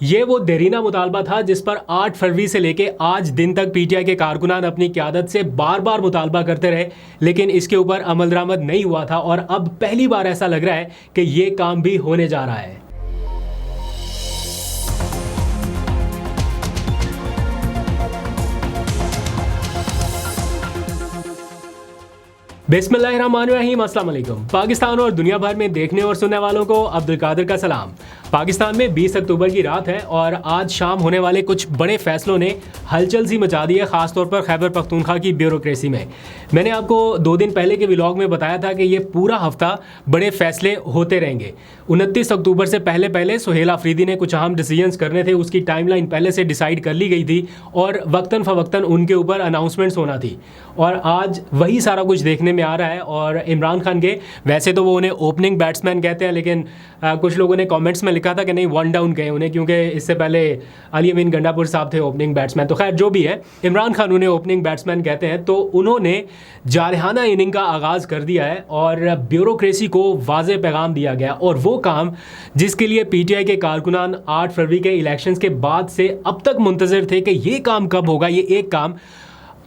ये वो देरीना मुतालबा था जिस पर 8 फरवरी से लेके आज दिन तक पीटीआई के कारकुनान अपनी क़यादत से बार बार मुतालबा करते रहे, लेकिन इसके ऊपर अमल दरामद नहीं हुआ था और अब पहली बार ऐसा लग रहा है कि ये काम भी होने जा रहा है। बिस्मिल्लाहिर्रहमानिर्रहीम, अस्सलाम वालेकुम। पाकिस्तान और दुनिया भर में देखने और सुनने वालों को अब्दुल कादिर का सलाम। पाकिस्तान में 20 अक्टूबर की रात है और आज शाम होने वाले कुछ बड़े फैसलों ने हलचल सी मचा दी है, ख़ासतौर पर खैबर पख्तूनख्वा की ब्यूरोक्रेसी में। मैंने आपको 2 दिन पहले के व्लॉग में बताया था कि ये पूरा हफ्ता बड़े फैसले होते रहेंगे। 29 अक्टूबर से पहले पहले सुहेल आफरीदी ने कुछ अहम डिसीजंस करने थे, उसकी टाइमलाइन पहले से डिसाइड कर ली गई थी और वक्तन फ़वक्तन उनके ऊपर अनाउंसमेंट्स होना थी और आज वही सारा कुछ देखने में आ रहा है। और इमरान खान के, वैसे तो वो उन्हें ओपनिंग बैट्समैन कहते हैं, लेकिन कुछ लोगों ने कमेंट्स में लिखा था कि नहीं, 1 डाउन गए उन्हें, क्योंकि इससे पहले अली अमीन गंडापुर साहब थे ओपनिंग बैट्समैन। तो खैर जो भी है, इमरान खान उन्हें ओपनिंग बैट्समैन कहते हैं। तो उन्होंने जारहाना इनिंग का आगाज़ कर दिया है और ब्यूरोक्रेसी को वाज़े पैगाम दिया गया, और वो काम जिसके लिए पीटीआई के कारकुनान 8 फरवरी के इलेक्शंस के बाद से अब तक मुंतज़िर थे कि ये काम कब होगा, ये एक काम,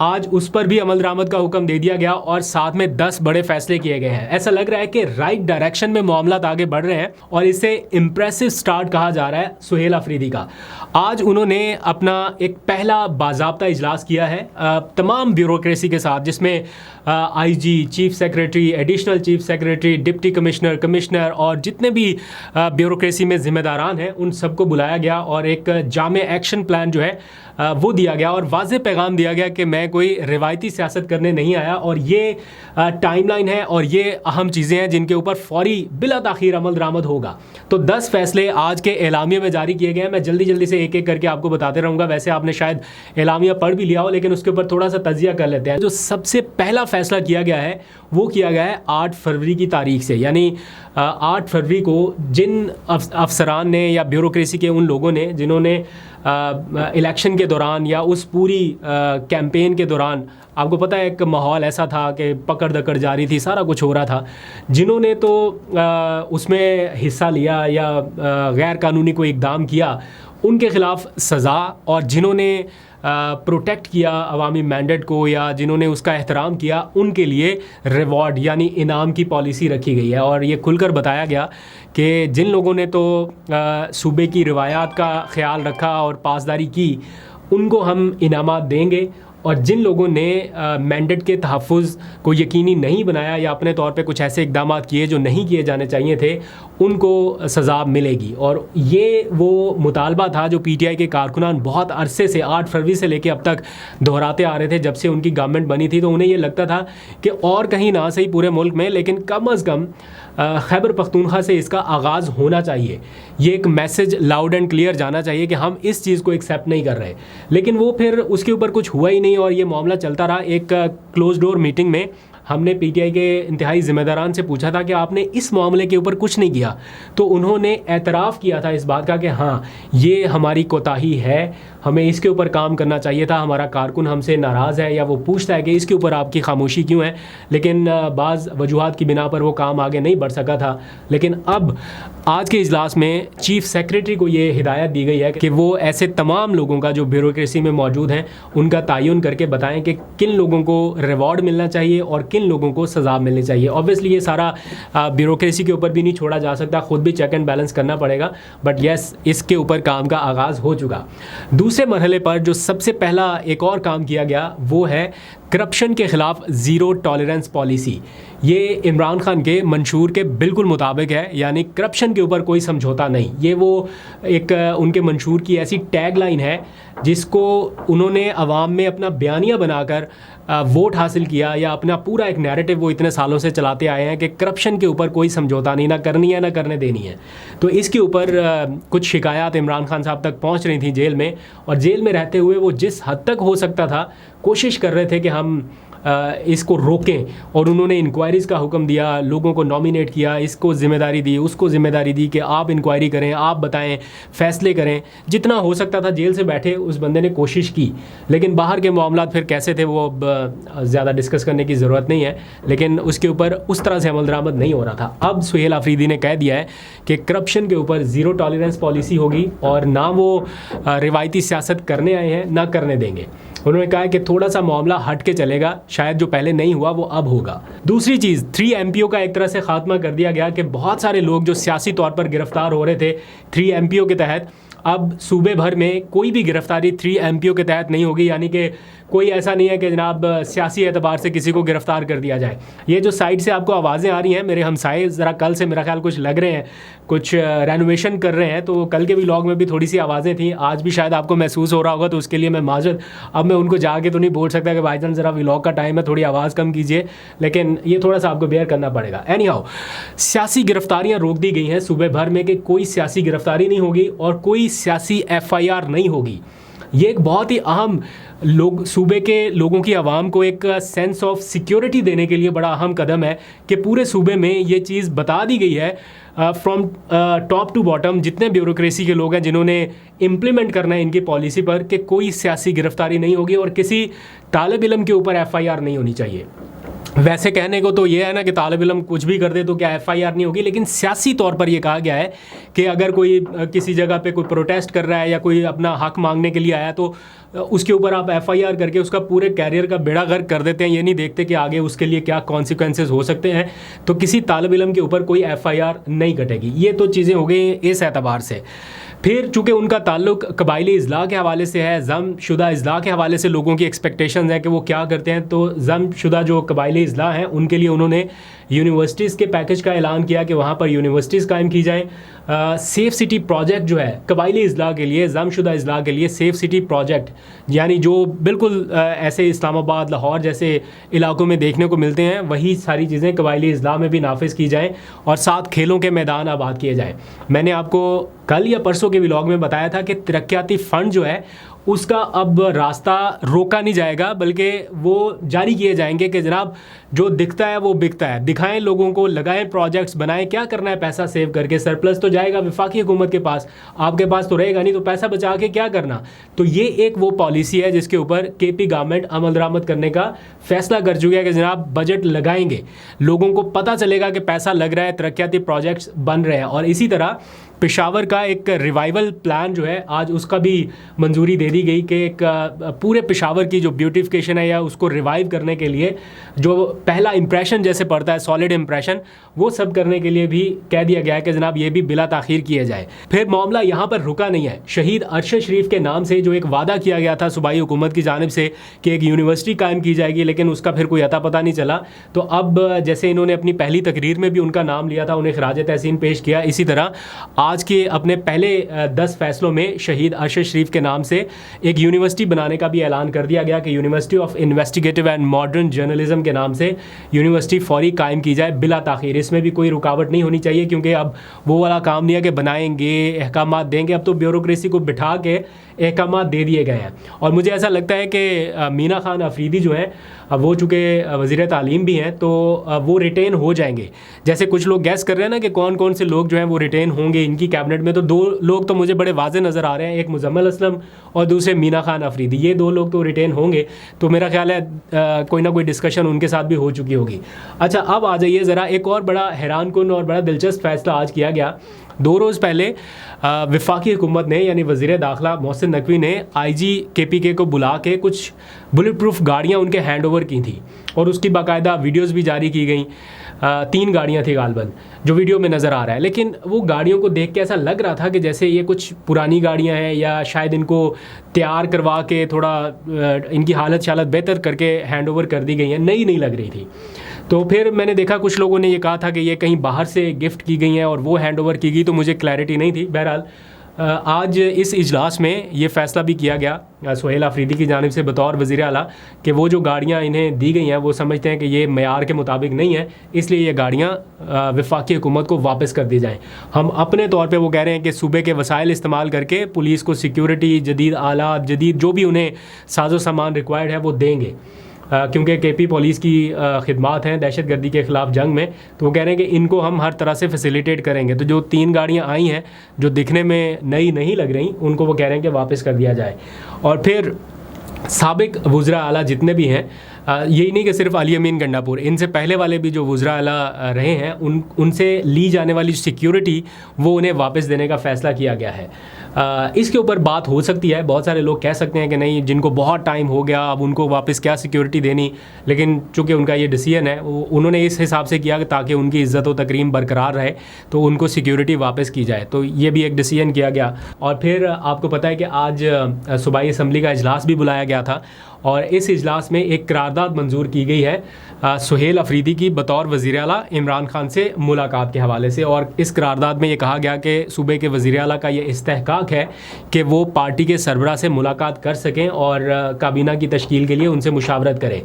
आज उस पर भी अमल दरामद का हुक्म दे दिया गया और साथ में 10 बड़े फैसले किए गए हैं। ऐसा लग रहा है कि राइट डायरेक्शन में मामला आगे बढ़ रहे हैं और इसे इम्प्रेसिव स्टार्ट कहा जा रहा है सुहेल आफरीदी का। आज उन्होंने अपना एक पहला बाज़ाब्ता इजलास किया है तमाम ब्यूरोक्रेसी के साथ, जिसमें IG, chief secretary, additional chief secretary, deputy commissioner, commissioner और जितने भी ब्यूरोक्रेसी में जिम्मेदारान हैं उन सबको बुलाया गया और एक जामे एक्शन प्लान जो है वो दिया गया और वाज़े पैगाम दिया गया कि मैं कोई रिवायती सियासत करने नहीं आया और ये टाइमलाइन है और ये अहम चीज़ें हैं जिनके ऊपर फौरी बिला ताख़ीर अमल दरामद होगा। तो 10 फैसले आज के एलामिया में जारी किए गए हैं। मैं जल्दी जल्दी से एक एक करके आपको बताते रहूँगा। वैसे आपने शायद एलामिया पढ़ भी लिया हो, लेकिन उसके ऊपर थोड़ा सा तजिया कर लेते हैं। जो सबसे पहला फैसला किया गया है वो किया गया है 8 फरवरी की तारीख से, यानी 8 फरवरी को जिन अफसरान ने या ब्यूरोक्रेसी के उन लोगों ने जिन्होंने इलेक्शन के दौरान या उस पूरी कैंपेन के दौरान, आपको पता है एक माहौल ऐसा था कि पकड़ दकड़ जारी थी, सारा कुछ हो रहा था, जिन्होंने तो उसमें हिस्सा लिया या गैर कानूनी कोई इक़दाम किया उनके ख़िलाफ़ सज़ा, और जिन्होंने प्रोटेक्ट किया अवामी मैंडेट को या जिन्होंने उसका एहतराम किया उनके लिए रिवॉर्ड यानी इनाम की पॉलिसी रखी गई है। और ये खुलकर बताया गया कि जिन लोगों ने तो सूबे की रिवायात का ख्याल रखा और पासदारी की, उनको हम इनामात देंगे, और जिन लोगों ने मैंडेट के तहफ़्फ़ुज़ को यकीनी नहीं बनाया या अपने तौर पे कुछ ऐसे इक़दाम किए जो नहीं किए जाने चाहिए थे, उनको सज़ा मिलेगी। और ये वो मुतालबा था जो पीटीआई के कारकुनान बहुत अरसे से 8 फरवरी से लेके अब तक दोहराते आ रहे थे। जब से उनकी गवर्नमेंट बनी थी तो उन्हें ये लगता था कि और कहीं ना सही पूरे मुल्क में, लेकिन कम अज़ कम खैबर पख्तूनख्वा से इसका आगाज़ होना चाहिए। ये एक मैसेज लाउड एंड क्लियर जाना चाहिए कि हम इस चीज़ को एक्सेप्ट नहीं कर रहे। लेकिन वो फिर उसके ऊपर कुछ हुआ ही नहीं और ये मामला चलता रहा। एक क्लोज डोर मीटिंग में हमने पीटीआई के इंतहाई ज़िम्मेदारान से पूछा था कि आपने इस मामले के ऊपर कुछ नहीं किया, तो उन्होंने एतराफ़ किया था इस बात का कि हाँ, ये हमारी कोताही है, हमें इसके ऊपर काम करना चाहिए था, हमारा कारकुन हमसे नाराज़ है या वो पूछता है कि इसके ऊपर आपकी खामोशी क्यों है, लेकिन बाज़ वजूहात की बिना पर वो काम आगे नहीं बढ़ सका था। लेकिन अब आज के इजलास में चीफ़ सेक्रेटरी को ये हिदायत दी गई है कि वो ऐसे तमाम लोगों का जो ब्यूरोक्रेसी में मौजूद हैं उनका तयन करके बताएं कि किन लोगों को रिवॉर्ड मिलना चाहिए और किन लोगों को सज़ा मिलनी चाहिए। ऑब्वियसली ये सारा ब्यूरोक्रेसी के ऊपर भी नहीं छोड़ा जा सकता, ख़ुद भी चेक एंड बैलेंस करना पड़ेगा, बट येस, इसके ऊपर काम का आगाज़ हो चुका। दूसरे मरहले पर जो सबसे पहला एक और काम किया गया वो है करप्शन के ख़िलाफ़ ज़ीरो टॉलरेंस पॉलिसी। ये इमरान खान के मंशूर के बिल्कुल मुताबिक है, यानी करप्शन के ऊपर कोई समझौता नहीं। ये वो एक उनके मंशूर की ऐसी टैग लाइन है जिसको उन्होंने अवाम में अपना बयानिया बनाकर वोट हासिल किया, या अपना पूरा एक नैरेटिव वो इतने सालों से चलाते आए हैं कि करप्शन के ऊपर कोई समझौता नहीं, ना करनी है ना करने देनी है। तो इसके ऊपर कुछ शिकायत इमरान खान साहब तक पहुंच रही थी जेल में, और जेल में रहते हुए वो जिस हद तक हो सकता था कोशिश कर रहे थे कि हम इसको रोकें, और उन्होंने इंक्वायरीज़ का हुक्म दिया, लोगों को नॉमिनेट किया, इसको ज़िम्मेदारी दी, उसको ज़िम्मेदारी दी कि आप इंक्वायरी करें, आप बताएं, फ़ैसले करें। जितना हो सकता था जेल से बैठे उस बंदे ने कोशिश की, लेकिन बाहर के मामला फिर कैसे थे वो अब ज़्यादा डिस्कस करने की ज़रूरत नहीं है, लेकिन उसके ऊपर उस तरह से अमल दरामद नहीं हो रहा था। अब सुहेल आफरीदी ने कह दिया है कि करप्शन के ऊपर ज़ीरो टॉलरेंस पॉलिसी होगी, और ना वो रिवायती सियासत करने आए हैं ना करने देंगे। उन्होंने कहा कि थोड़ा सा मामला हट के चलेगा, शायद जो पहले नहीं हुआ वो अब होगा। दूसरी चीज़, 3 MPO का एक तरह से खात्मा कर दिया गया कि बहुत सारे लोग जो सियासी तौर पर गिरफ्तार हो रहे थे 3 MPO के तहत, अब सूबे भर में कोई भी गिरफ्तारी 3 MPO के तहत नहीं होगी। यानी कि कोई ऐसा नहीं है कि जनाब सियासी एतबार से किसी को गिरफ्तार कर दिया जाए। ये जो साइड से आपको आवाज़ें आ रही हैं, मेरे हमसाए ज़रा कल से मेरा ख्याल कुछ लग रहे हैं, कुछ रेनोवेशन कर रहे हैं, तो कल के व्लॉग में भी थोड़ी सी आवाज़ें थी, आज भी शायद आपको महसूस हो रहा होगा, तो उसके लिए मैं माजरत। अब मैं उनको जाके तो नहीं बोल सकता कि भाईजान ज़रा व्लॉग का टाइम है, थोड़ी आवाज़ कम कीजिए, लेकिन ये थोड़ा सा आपको बेयर करना पड़ेगा। एनी हाउ, सियासी गिरफ्तारियाँ रोक दी गई हैं सूबे भर में कि कोई सियासी गिरफ्तारी नहीं होगी और कोई सियासी FIR नहीं होगी। ये एक बहुत ही अहम, लोग सूबे के लोगों की आवाम को एक सेंस ऑफ सिक्योरिटी देने के लिए बड़ा अहम कदम है कि पूरे सूबे में ये चीज़ बता दी गई है फ्रॉम टॉप टू बॉटम, जितने ब्यूरोक्रेसी के लोग हैं जिन्होंने इम्प्लीमेंट करना है इनकी पॉलिसी पर, कि कोई सियासी गिरफ्तारी नहीं होगी और किसी तालिब इल्म के ऊपर FIR नहीं होनी चाहिए। वैसे कहने को तो ये है ना कि तालिब इल्म कुछ भी कर दे तो क्या FIR नहीं होगी, लेकिन सियासी तौर पर ये कहा गया है कि अगर कोई किसी जगह पे कोई प्रोटेस्ट कर रहा है या कोई अपना हक मांगने के लिए आया, तो उसके ऊपर आप FIR करके उसका पूरे कैरियर का बेड़ा गर्क कर देते हैं। ये नहीं देखते कि आगे उसके लिए क्या कॉन्सिक्वेंसेस हो सकते हैं, तो किसी तालिब इल्म के ऊपर कोई FIR नहीं कटेगी। ये तो चीज़ें हो गई इस एतबार से। फिर चूँकि उनका ताल्लुक कबायली इज़लाह के हवाले से है, ज़म शुदा इज़लाह के हवाले से लोगों की एक्सपेक्टेशंस हैं कि वो क्या करते हैं, तो ज़म शुदा जो कबायली इज़लाह हैं उनके लिए उन्होंने यूनिवर्सिटीज़ के पैकेज का ऐलान किया कि वहाँ पर यूनिवर्सिटीज़ कायम की जाएँ। सेफ़ सिटी प्रोजेक्ट जो है कबायली इज़लाह के लिए, ज़म शुदा इज़लाह के लिए सेफ़ सिटी प्रोजेक्ट, यानी जो बिल्कुल ऐसे इस्लामाबाद, लाहौर जैसे इलाकों में देखने को मिलते हैं, वही सारी चीज़ें कबायली इज़लाह में भी नाफिज़ की जाएँ, और साथ खेलों के मैदान आबाद किए जाएँ। मैंने आपको कल या परसों के व्लॉग में बताया था कि तरक्याती फ़ंड जो है उसका अब रास्ता रोका नहीं जाएगा, बल्कि वो जारी किए जाएंगे कि जनाब जो दिखता है वो बिकता है, दिखाएं लोगों को, लगाएं प्रोजेक्ट्स, बनाएं, क्या करना है पैसा सेव करके, सरप्लस तो जाएगा वफाकी हुकूमत के पास, आपके पास तो रहेगा नहीं, तो पैसा बचा के क्या करना। तो ये एक वो पॉलिसी है जिसके ऊपर KP गवर्नमेंट अमल दरामद करने का फैसला कर चुकी है कि जनाब बजट लगाएंगे, लोगों को पता चलेगा कि पैसा लग रहा है, तरक्याती प्रोजेक्ट्स बन रहे हैं। और इसी तरह पेशावर का एक रिवाइवल प्लान जो है आज उसका भी मंजूरी दे दी गई कि एक पूरे पेशावर की जो ब्यूटिफिकेशन है या उसको रिवाइव करने के लिए जो पहला इंप्रेशन जैसे पड़ता है, सॉलिड इंप्रेशन, वो सब करने के लिए भी कह दिया गया है कि जनाब ये भी बिला ताखीर किया जाए। फिर मामला यहाँ पर रुका नहीं है। शहीद अरशद शरीफ के नाम से जो एक वादा किया गया था सूबाई हुकूमत की जानिब से कि एक यूनिवर्सिटी कायम की जाएगी, लेकिन उसका फिर कोई अता पता नहीं चला। तो अब जैसे इन्होंने अपनी पहली तकरीर में भी उनका नाम लिया था, उन्हें खराज तहसीन पेश किया, इसी तरह आज के अपने पहले 10 फैसलों में शहीद अरशद शरीफ के नाम से एक यूनिवर्सिटी बनाने का भी ऐलान कर दिया गया कि university of investigative and modern journalism के नाम से यूनिवर्सिटी फौरी कायम की जाए बिला ताखीर। इसमें भी कोई रुकावट नहीं होनी चाहिए, क्योंकि अब वो वाला काम नहीं है कि बनाएंगे, अहकामात देंगे, अब तो ब्यूरोक्रेसी को बिठा के अहकामात दे दिए गए हैं। और मुझे ऐसा लगता है कि मीना खान अफरीदी जो हैं वो चूँकि वज़ीर तालीम भी हैं, तो वो रिटेन हो जाएंगे। जैसे कुछ लोग गैस कर रहे हैं ना कि कौन कौन से लोग जो हैं वो रिटेन होंगे इनकी कैबिनेट में, तो 2 लोग तो मुझे बड़े वाज़े नज़र आ रहे हैं, एक मुजम्मिल असलम और दूसरे मीना खान अफरीदी। ये 2 लोग तो रिटेन होंगे, तो मेरा ख्याल है कोई ना कोई डिस्कशन उनके साथ भी हो चुकी होगी। अच्छा, अब आ जाइए ज़रा एक और बड़ा हैरान कुन और बड़ा दिलचस्प फैसला आज किया गया। 2 रोज़ पहले वफाकी हुकूमत ने यानी वज़ीर दाखिला मोहसिन नकवी ने IG KPK को बुला के कुछ बुलेट प्रूफ गाड़ियाँ उनके हैंड ओवर की थी, और उसकी बाकायदा वीडियोस भी जारी की गई। 3 गाड़ियाँ थी गालबन, जो वीडियो में नज़र आ रहा है, लेकिन वो गाड़ियों को देख के ऐसा लग रहा था कि जैसे ये कुछ पुरानी गाड़ियाँ हैं या शायद इनको तैयार करवा के थोड़ा इनकी हालत शालत बेहतर करके हैंड ओवर कर दी गई हैं, नई नहीं लग रही थी। तो फिर मैंने देखा कुछ लोगों ने ये कहा था कि ये कहीं बाहर से गिफ्ट की गई हैं और वो हैंड ओवर की गई, तो मुझे क्लैरिटी नहीं थी। बहरहाल आज इस इजलास में ये फ़ैसला भी किया गया सुहेल आफरीदी की जानिब से बतौर वज़ीर आला कि वो जो गाड़ियाँ इन्हें दी गई हैं वो समझते हैं कि ये मयार के मुताबिक नहीं है, इसलिए ये गाड़ियाँ वफाकी हुकूमत को वापस कर दी जाएँ। हम अपने तौर पे वो कह रहे हैं कि सूबे के वसाइल इस्तेमाल करके पुलिस को सिक्योरिटी, जदीद आलात, जदीद जो भी उन्हें साजो सामान रिक्वायर्ड है वो देंगे। क्योंकि केपी पुलिस की खिदमात हैं दहशत गर्दी के ख़िलाफ़ जंग में, तो वो कह रहे हैं कि इनको हम हर तरह से फैसिलिटेट करेंगे। तो जो 3 गाड़ियाँ आई हैं जो दिखने में नई नहीं लग रही, उनको वो कह रहे हैं कि वापस कर दिया जाए। और फिर साबिक वुज़रा आला जितने भी हैं, यही नहीं कि सिर्फ अली अमीन गंडापुर, इनसे पहले वाले भी जो वुज़रा आला रहे हैं उनसे ली जाने वाली सिक्योरिटी वो उन्हें वापस देने का फ़ैसला किया गया है। इसके ऊपर बात हो सकती है, बहुत सारे लोग कह सकते हैं कि नहीं, जिनको बहुत टाइम हो गया अब उनको वापस क्या सिक्योरिटी देनी, लेकिन चूँकि उनका ये डिसीजन है, उन्होंने इस हिसाब से किया कि ताकि उनकी इज़्ज़त व तकरीम बरकरार रहे तो उनको सिक्योरिटी वापस की जाए। तो ये भी एक डिसीजन किया गया। और फिर आपको पता है कि आज सूबाई असम्बली का इजलास भी बुलाया गया था और इस इजलास में एक करारदाद मंजूर की गई है सुहेल अफरीदी की बतौर वज़ीर आला इमरान खान से मुलाकात के हवाले से। और इस करारदाद में ये कहा गया कि सूबे के वज़ीर आला का ये इस्तेहकाक है कि वो पार्टी के सरबराह से मुलाकात कर सकें और काबीना की तश्कील के लिए उनसे मुशावरत करें।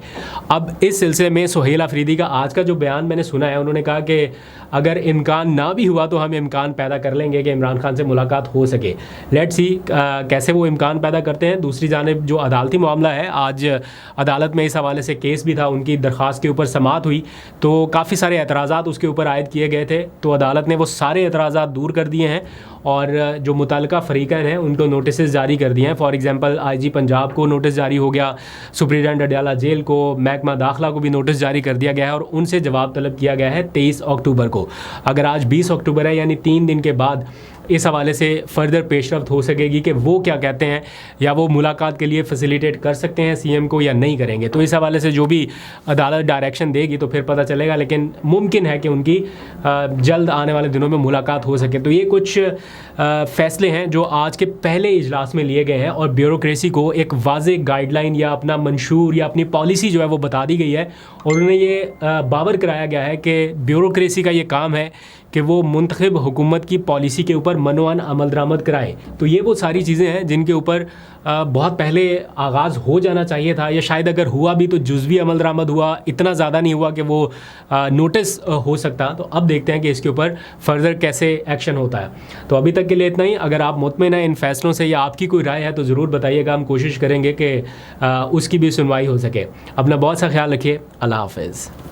अब इस सिलसिले में सुहेल अफरीदी का आज का जो बयान मैंने सुना है, उन्होंने कहा कि अगर इम्कान ना भी हुआ तो हम इम्कान पैदा कर लेंगे कि इमरान खान से मुलाकात हो सके। लेट्स सी कैसे वो इम्कान पैदा करते हैं। दूसरी जानिब जो अदालती मामला है, आज अदालत में इस हवाले से केस भी था, उनकी दरख्वास्त के ऊपर समाअत हुई तो काफ़ी सारे एतराज़ात उसके ऊपर आयद किए गए थे। तो अदालत ने वो सारे एतराज़ात दूर कर दिए हैं और जो मुतल्लिका फ़रीक़ैन हैं उनको नोटिस जारी कर दिए हैं। फॉर एग्ज़ाम्पल IG पंजाब को नोटिस जारी हो गया, सुप्रीडेंट अडयाला जेल को, महकमा दाखिला को भी नोटिस जारी कर दिया गया है और उनसे जवाब तलब किया गया है 23 अक्टूबर को। अगर आज 20 अक्टूबर है यानी 3 दिन के बाद इस हवाले से फ़र्दर पेशरफ्त हो सकेगी कि वो क्या कहते हैं, या वो मुलाकात के लिए फैसिलिटेट कर सकते हैं CM को या नहीं करेंगे। तो इस हवाले से जो भी अदालत डायरेक्शन देगी तो फिर पता चलेगा, लेकिन मुमकिन है कि उनकी जल्द आने वाले दिनों में मुलाकात हो सके। तो ये कुछ फ़ैसले हैं जो आज के पहले इजलास में लिए गए हैं और ब्यूरोक्रेसी को एक वाज़ेह गाइडलाइन या अपना मंशूर या अपनी पॉलिसी जो है वो बता दी गई है और उन्हें ये बावर कराया गया है कि ब्यूरोक्रेसी का ये काम है कि वो मुंतखब हुकूमत की पॉलिसी के ऊपर मनोअन अमल दरामद कराएँ। तो ये वो सारी चीज़ें हैं जिनके ऊपर बहुत पहले आगाज़ हो जाना चाहिए था, या शायद अगर हुआ भी तो जुज़वी अमल दरामद हुआ, इतना ज़्यादा नहीं हुआ कि वो नोटिस हो सकता। तो अब देखते हैं कि इसके ऊपर फ़र्दर कैसे एक्शन होता है। तो अभी तक के लिए इतना ही। अगर आप मुतमईन हैं इन फ़ैसलों से या आपकी कोई राय है तो ज़रूर बताइएगा, हम कोशिश करेंगे कि उसकी भी सुनवाई हो सके। अपना बहुत सा ख्याल रखिए। अल्लाह हाफ़िज़।